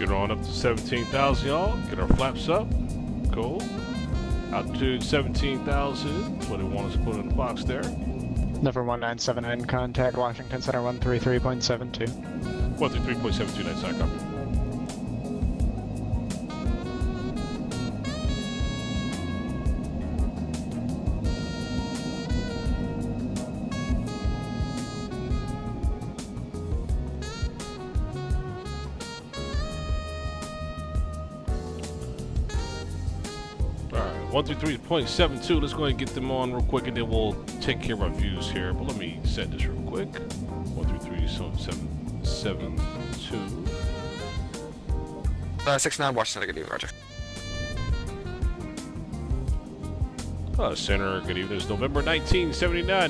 Get her on up to 17,000, y'all. Get our flaps up. Cool. Altitude 17,000. That's what they want us to put in the box there. Number 1979, contact Washington Center 133.72. 133.72, that's not copy. Alright, 133.72. Let's go ahead and get them on real quick and then we'll take care of our views here. But let me set this real quick. 133.72. 69 Washington, good evening, Roger. Center, good evening. It's November 1979.